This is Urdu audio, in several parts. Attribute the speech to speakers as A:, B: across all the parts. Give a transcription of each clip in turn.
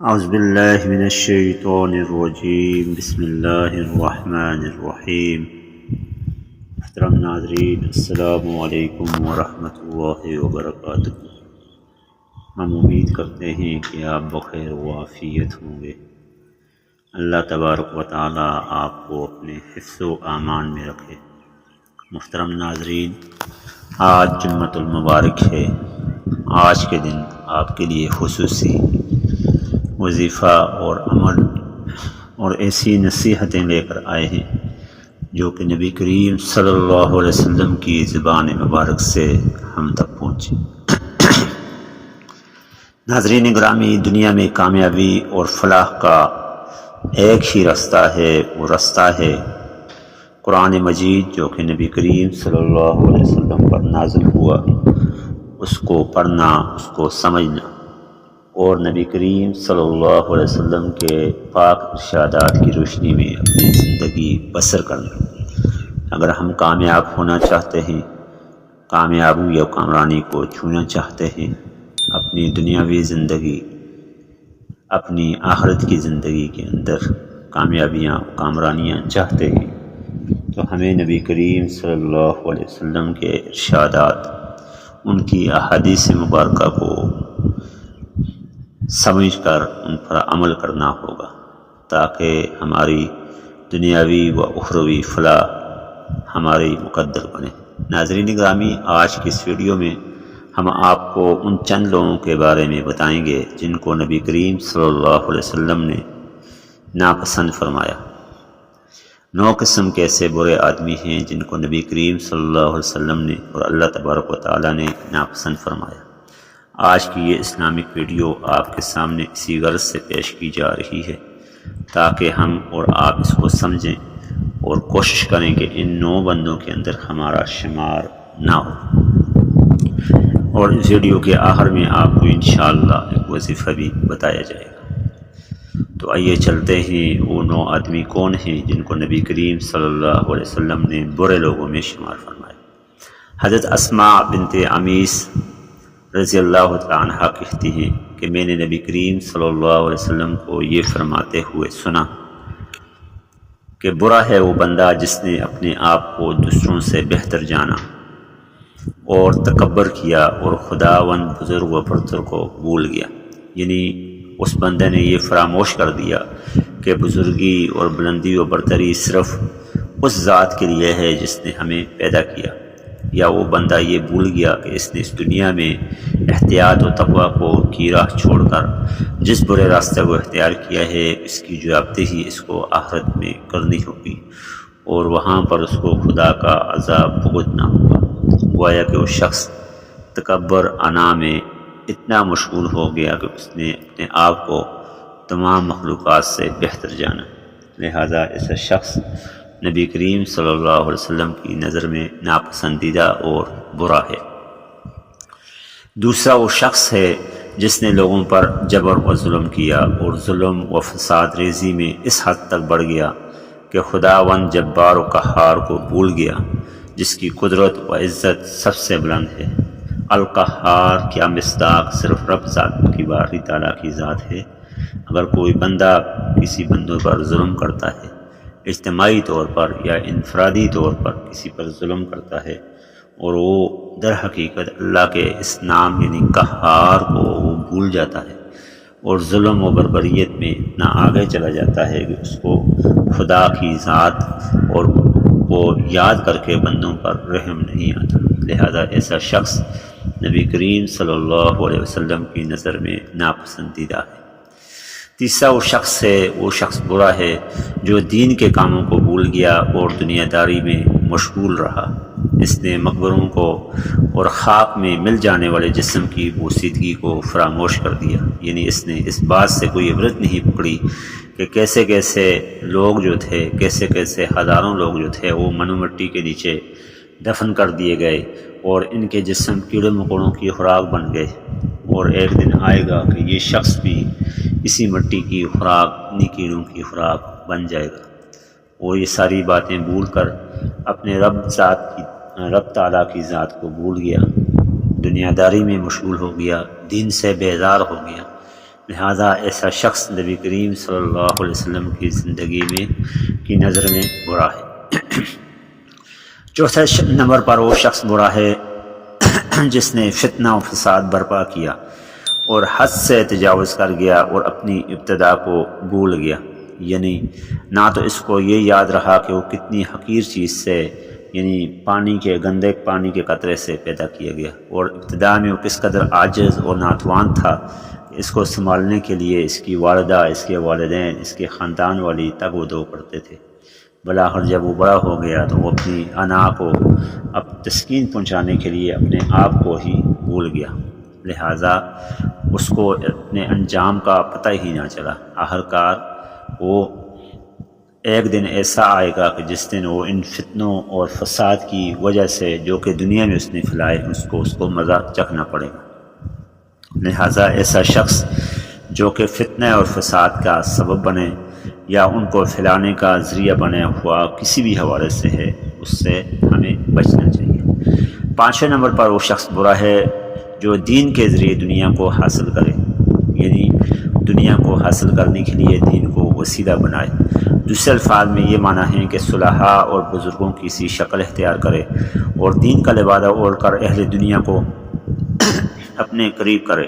A: اعوذ باللہ من الشیطان الرجیم بسم اللہ الرحمن الرحیم۔ محترم ناظرین، السلام علیکم ورحمۃ اللہ وبرکاتہ۔ ہم امید کرتے ہیں کہ آپ بخیر و عافیت ہوں گے۔ اللہ تبارک و تعالی آپ کو اپنے حفظ و امان میں رکھے۔ محترم ناظرین، آج جمعۃ المبارک ہے۔ آج کے دن آپ کے لیے خصوصی وظیفہ اور عمل اور ایسی نصیحتیں لے کر آئے ہیں جو کہ نبی کریم صلی اللہ علیہ وسلم کی زبان مبارک سے ہم تک پہنچے۔ ناظرین گرامی، دنیا میں کامیابی اور فلاح کا ایک ہی راستہ ہے، وہ راستہ ہے قرآن مجید جو کہ نبی کریم صلی اللہ علیہ وسلم پر نازل ہوا، اس کو پڑھنا، اس کو سمجھنا اور نبی کریم صلی اللہ علیہ وسلم کے پاک ارشادات کی روشنی میں اپنی زندگی بسر کرنا۔ اگر ہم کامیاب ہونا چاہتے ہیں، کامیابی یا کامرانی کو چھونا چاہتے ہیں، اپنی دنیاوی زندگی، اپنی آخرت کی زندگی کے اندر کامیابیاں، کامرانیاں چاہتے ہیں، تو ہمیں نبی کریم صلی اللہ علیہ وسلم کے ارشادات، ان کی احادیث مبارکہ کو سمجھ کر ان پر عمل کرنا ہوگا تاکہ ہماری دنیاوی و اخروی فلاح ہماری مقدر بنے۔ ناظرین گرامی، آج کی اس ویڈیو میں ہم آپ کو ان چند لوگوں کے بارے میں بتائیں گے جن کو نبی کریم صلی اللہ علیہ وسلم نے ناپسند فرمایا۔ 9 قسم کے ایسے برے آدمی ہیں جن کو نبی کریم صلی اللہ علیہ وسلم نے اور اللہ تبارک و تعالی نے ناپسند فرمایا۔ آج کی یہ اسلامک ویڈیو آپ کے سامنے اسی غرض سے پیش کی جا رہی ہے تاکہ ہم اور آپ اس کو سمجھیں اور کوشش کریں کہ ان 9 بندوں کے اندر ہمارا شمار نہ ہو۔ اور اس ویڈیو کے آخر میں آپ کو انشاءاللہ ایک وظیفہ بھی بتایا جائے گا۔ تو آئیے چلتے ہیں، وہ 9 آدمی کون ہیں جن کو نبی کریم صلی اللہ علیہ وسلم نے برے لوگوں میں شمار فرمایا۔ حضرت اسماء بنت عمیس رضی اللہ تعالیٰ عنہ کہتی ہیں کہ میں نے نبی کریم صلی اللہ علیہ وسلم کو یہ فرماتے ہوئے سنا کہ برا ہے وہ بندہ جس نے اپنے آپ کو دوسروں سے بہتر جانا اور تکبر کیا اور خداوند بزرگ و برتر کو بھول گیا۔ یعنی اس بندے نے یہ فراموش کر دیا کہ بزرگی اور بلندی و برتری صرف اس ذات کے لیے ہے جس نے ہمیں پیدا کیا، یا وہ بندہ یہ بھول گیا کہ اس نے اس دنیا میں احتیاط و تقوی کو کی راہ چھوڑ کر جس برے راستے کو اختیار کیا ہے، اس کی جوابدہی اس کو آخرت میں کرنی ہوگی اور وہاں پر اس کو خدا کا عذاب بھگتنا ہوگا۔ گویا کہ وہ شخص تکبر انا میں اتنا مشغول ہو گیا کہ اس نے اپنے آپ کو تمام مخلوقات سے بہتر جانا، لہذا ایسا شخص نبی کریم صلی اللہ علیہ وسلم کی نظر میں ناپسندیدہ اور برا ہے۔ دوسرا وہ شخص ہے جس نے لوگوں پر جبر و ظلم کیا اور ظلم و فساد ریزی میں اس حد تک بڑھ گیا کہ خداوند جبار و قہار کو بھول گیا جس کی قدرت و عزت سب سے بلند ہے۔ القہار کیا مصداق صرف رب ذات کی باری تعالیٰ کی ذات ہے۔ اگر کوئی بندہ کسی بندوں پر ظلم کرتا ہے، اجتماعی طور پر یا انفرادی طور پر کسی پر ظلم کرتا ہے، اور وہ در حقیقت اللہ کے اس نام یعنی قہار کو وہ بھول جاتا ہے اور ظلم و بربریت میں اتنا آگے چلا جاتا ہے کہ اس کو خدا کی ذات اور وہ یاد کر کے بندوں پر رحم نہیں آتا، لہذا ایسا شخص نبی کریم صلی اللہ علیہ وسلم کی نظر میں ناپسندیدہ ہے۔ تیسرا وہ شخص ہے، وہ شخص برا ہے جو دین کے کاموں کو بھول گیا اور دنیا داری میں مشغول رہا۔ اس نے مقبروں کو اور خاک میں مل جانے والے جسم کی بوسیدگی کو فراموش کر دیا۔ یعنی اس نے اس بات سے کوئی عبرت نہیں پکڑی کہ کیسے کیسے لوگ جو تھے، کیسے کیسے ہزاروں لوگ جو تھے وہ منو مٹی کے نیچے دفن کر دیے گئے اور ان کے جسم کیڑے مکوڑوں کی خوراک بن گئے، اور ایک دن آئے گا کہ یہ شخص بھی اسی مٹی کی خوراک، انہی کیڑوں کی خوراک بن جائے گا۔ وہ یہ ساری باتیں بھول کر اپنے رب تعالیٰ کی ذات کو بھول گیا، دنیا داری میں مشغول ہو گیا، دین سے بیزار ہو گیا، لہذا ایسا شخص نبی کریم صلی اللہ علیہ وسلم کی زندگی میں کی نظر میں برا ہے۔ چوتھے نمبر پر وہ شخص برا ہے جس نے فتنہ و فساد برپا کیا اور حد سے تجاوز کر گیا اور اپنی ابتدا کو بھول گیا، یعنی نہ تو اس کو یہ یاد رہا کہ وہ کتنی حقیر چیز سے، یعنی پانی کے گندے پانی کے قطرے سے پیدا کیا گیا، اور ابتدا میں وہ کس قدر عاجز اور ناتوان تھا کہ اس کو سنبھالنے کے لیے اس کی والدہ، اس کے والدین، اس کے خاندان والی تگ و دو کرتے تھے۔ بلاخر جب وہ بڑا ہو گیا تو وہ اپنی انا کو اب تسکین پہنچانے کے لیے اپنے آپ کو ہی بھول گیا، لہٰذا اس کو اپنے انجام کا پتہ ہی نہ چلا۔ آخرکار وہ ایک دن ایسا آئے گا کہ جس دن وہ ان فتنوں اور فساد کی وجہ سے جو کہ دنیا میں اس نے پھیلائے اس کو مزہ چکھنا پڑے گا۔ لہٰذا ایسا شخص جو کہ فتنہ اور فساد کا سبب بنے یا ان کو پھیلانے کا ذریعہ بنے ہوا کسی بھی حوالے سے ہے، اس سے ہمیں بچنا چاہیے۔ پانچویں نمبر پر وہ شخص برا ہے جو دین کے ذریعے دنیا کو حاصل کرے، یعنی دنیا کو حاصل کرنے کے لیے دین کو وسیلہ بنائے۔ دوسرے الفاظ میں یہ معنی ہے کہ صلحاء اور بزرگوں کی سی شکل اختیار کرے اور دین کا لبادہ اوڑھ کر اہل دنیا کو اپنے قریب کرے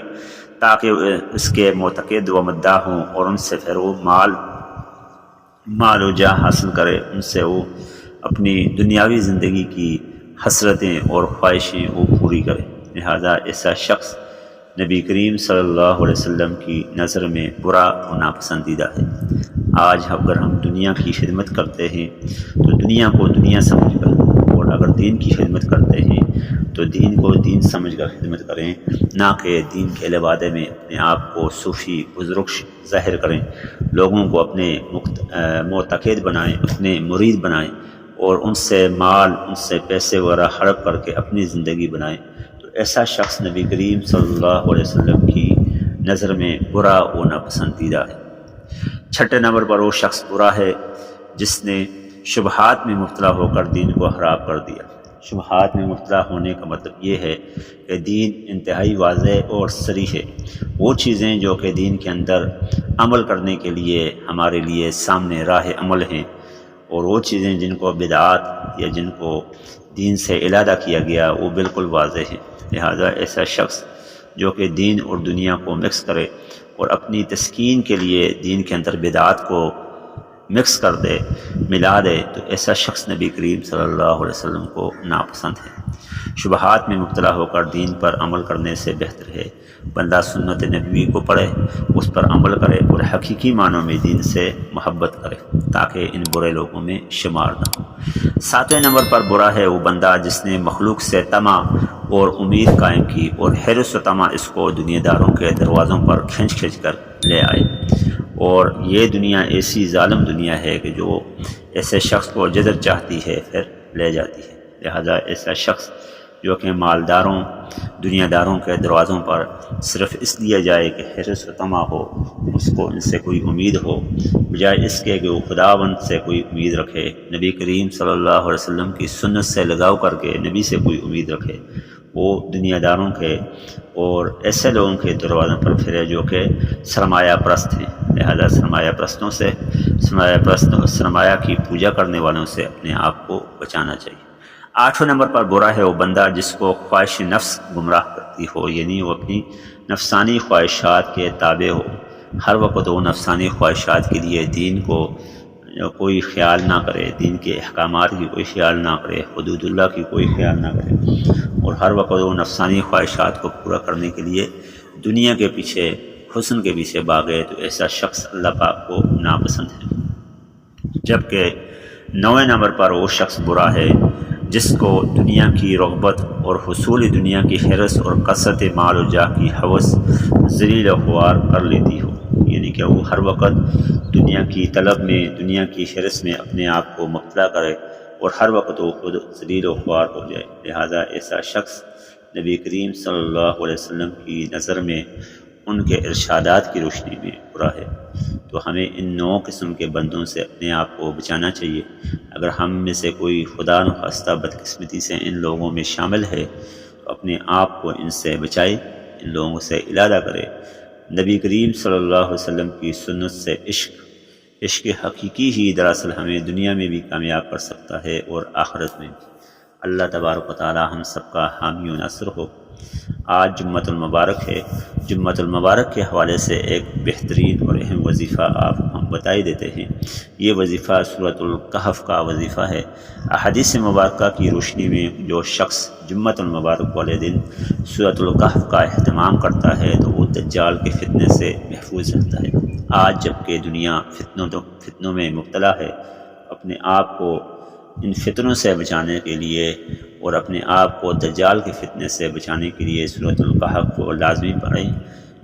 A: تاکہ اس کے معتقد و مداح ہوں اور ان سے پھر وہ مال و جاہ حاصل کرے، ان سے وہ اپنی دنیاوی زندگی کی حسرتیں اور خواہشیں وہ پوری کرے۔ لہذا ایسا شخص نبی کریم صلی اللہ علیہ وسلم کی نظر میں برا اور ناپسندیدہ ہے۔ آج اگر ہم دنیا کی خدمت کرتے ہیں تو دنیا کو دنیا سمجھ کر، اور اگر دین کی خدمت کرتے ہیں تو دین کو دین سمجھ کر خدمت کریں، نہ کہ دین کے لبادے میں اپنے آپ کو صوفی بزرگ ظاہر کریں، لوگوں کو اپنے معتقد بنائیں، اپنے مرید بنائیں اور ان سے مال، ان سے پیسے وغیرہ ہڑپ کر کے اپنی زندگی بنائیں، تو ایسا شخص نبی کریم صلی اللہ علیہ وسلم کی نظر میں برا و ناپسندیدہ ہے۔ چھٹے نمبر پر وہ شخص برا ہے جس نے شبہات میں مبتلا ہو کر دین کو خراب کر دیا۔ شبہات میں مبتلا ہونے کا مطلب یہ ہے کہ دین انتہائی واضح اور صریح ہے، وہ چیزیں جو کہ دین کے اندر عمل کرنے کے لیے ہمارے لیے سامنے راہ عمل ہیں، اور وہ چیزیں جن کو بدعات یا جن کو دین سے علیحدہ کیا گیا وہ بالکل واضح ہیں۔ لہذا ایسا شخص جو کہ دین اور دنیا کو مکس کرے اور اپنی تسکین کے لیے دین کے اندر بدعات کو مکس کر دے، ملا دے، تو ایسا شخص نبی کریم صلی اللہ علیہ وسلم کو ناپسند ہے۔ شبہات میں مبتلا ہو کر دین پر عمل کرنے سے بہتر ہے بندہ سنت نبوی کو پڑھے، اس پر عمل کرے اور حقیقی معنوں میں دین سے محبت کرے تاکہ ان برے لوگوں میں شمار نہ ہو۔ ساتویں نمبر پر برا ہے وہ بندہ جس نے مخلوق سے طمع اور امید قائم کی اور حرص و طمع اس کو دنیا داروں کے دروازوں پر کھینچ کر لے آئے، اور یہ دنیا ایسی ظالم دنیا ہے کہ جو ایسے شخص کو جدر چاہتی ہے پھر لے جاتی ہے۔ لہذا ایسا شخص جو کہ مالداروں، دنیا داروں کے دروازوں پر صرف اس لیے جائے کہ حرص و طمع ہو، اس کو ان سے کوئی امید ہو، بجائے اس کے کہ وہ خداوند سے کوئی امید رکھے، نبی کریم صلی اللہ علیہ وسلم کی سنت سے لگاؤ کر کے نبی سے کوئی امید رکھے، وہ دنیا داروں کے اور ایسے لوگوں کے دروازوں پر پھرے جو کہ سرمایہ پرست ہیں۔ لہذا سرمایہ کی پوجا کرنے والوں سے اپنے آپ کو بچانا چاہیے۔ آٹھویں نمبر پر برا ہے وہ بندہ جس کو خواہش نفس گمراہ کرتی ہو، یعنی وہ اپنی نفسانی خواہشات کے تابع ہو، ہر وقت وہ نفسانی خواہشات کے لیے دین کو کوئی خیال نہ کرے، دین کے احکامات کی کوئی خیال نہ کرے، حدود اللہ کی کوئی خیال نہ کرے، اور ہر وقت وہ نفسانی خواہشات کو پورا کرنے کے لیے دنیا کے پیچھے، حسن کے پیچھے بھاگے، تو ایسا شخص اللہ پاک کو ناپسند ہے۔ جبکہ نویں نمبر پر وہ شخص برا ہے جس کو دنیا کی رغبت اور حصول دنیا کی حرص اور کثرت مال و جاہ کی ہوس ذلیل و خوار کر لیتی ہو، یعنی کہ وہ ہر وقت دنیا کی طلب میں، دنیا کی حرص میں اپنے آپ کو مبتلا کرے اور ہر وقت وہ خود ذلیل و خوار ہو جائے۔ لہذا ایسا شخص نبی کریم صلی اللہ علیہ وسلم کی نظر میں ان کے ارشادات کی روشنی میں برا ہے۔ تو ہمیں ان 9 قسم کے بندوں سے اپنے آپ کو بچانا چاہیے۔ اگر ہم میں سے کوئی خدا نخواستہ بدقسمتی سے ان لوگوں میں شامل ہے تو اپنے آپ کو ان سے بچائے، ان لوگوں سے علیحدہ کرے نبی کریم صلی اللہ علیہ وسلم کی سنت سے عشق حقیقی ہی دراصل ہمیں دنیا میں بھی کامیاب کر سکتا ہے اور آخرت میں بھی۔ اللہ تبارک و تعالی ہم سب کا حامی و ناصر ہو۔ آج جمعۃ المبارک ہے۔ جمعۃ المبارک کے حوالے سے ایک بہترین اور اہم وظیفہ آپ ہم بتائی دیتے ہیں۔ یہ وظیفہ سورۃ الکہف کا وظیفہ ہے۔ احادیث مبارکہ کی روشنی میں جو شخص جمعۃ المبارک والے دن سورۃ الکہف کا اہتمام کرتا ہے تو وہ دجال کے فتنے سے محفوظ رہتا ہے۔ آج جب کہ دنیا فتنوں میں مبتلا ہے، اپنے آپ کو ان فتنوں سے بچانے کے لیے اور اپنے آپ کو دجال کے فتنے سے بچانے کے لیے سورۃ الکہف کو لازمی پڑھیں۔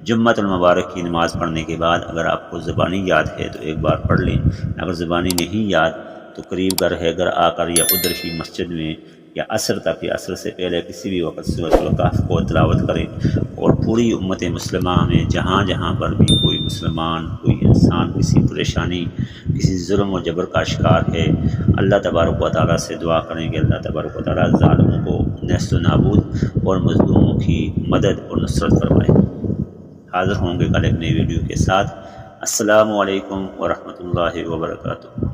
A: جمعۃ المبارک کی نماز پڑھنے کے بعد اگر آپ کو زبانی یاد ہے تو ایک بار پڑھ لیں، اگر زبانی نہیں یاد تو قریب گھر آ کر یا ادھر ہی مسجد میں یا عصر تک یا عصر سے پہلے کسی بھی وقت سورۃ الکہف کو تلاوت کریں، اور پوری امت مسلمہ میں جہاں جہاں پر بھی کوئی مسلمان، کوئی انسان کسی پریشانی، کسی ظلم و جبر کا شکار ہے، اللہ تبارک و تعالیٰ سے دعا کریں کہ اللہ تبارک و تعالیٰ ظالموں کو نیست و نابود اور مظلوموں کی مدد اور نصرت فرمائے۔ حاضر ہوں گے کل ایک نئی ویڈیو کے ساتھ۔ السلام علیکم ورحمۃ اللہ وبرکاتہ۔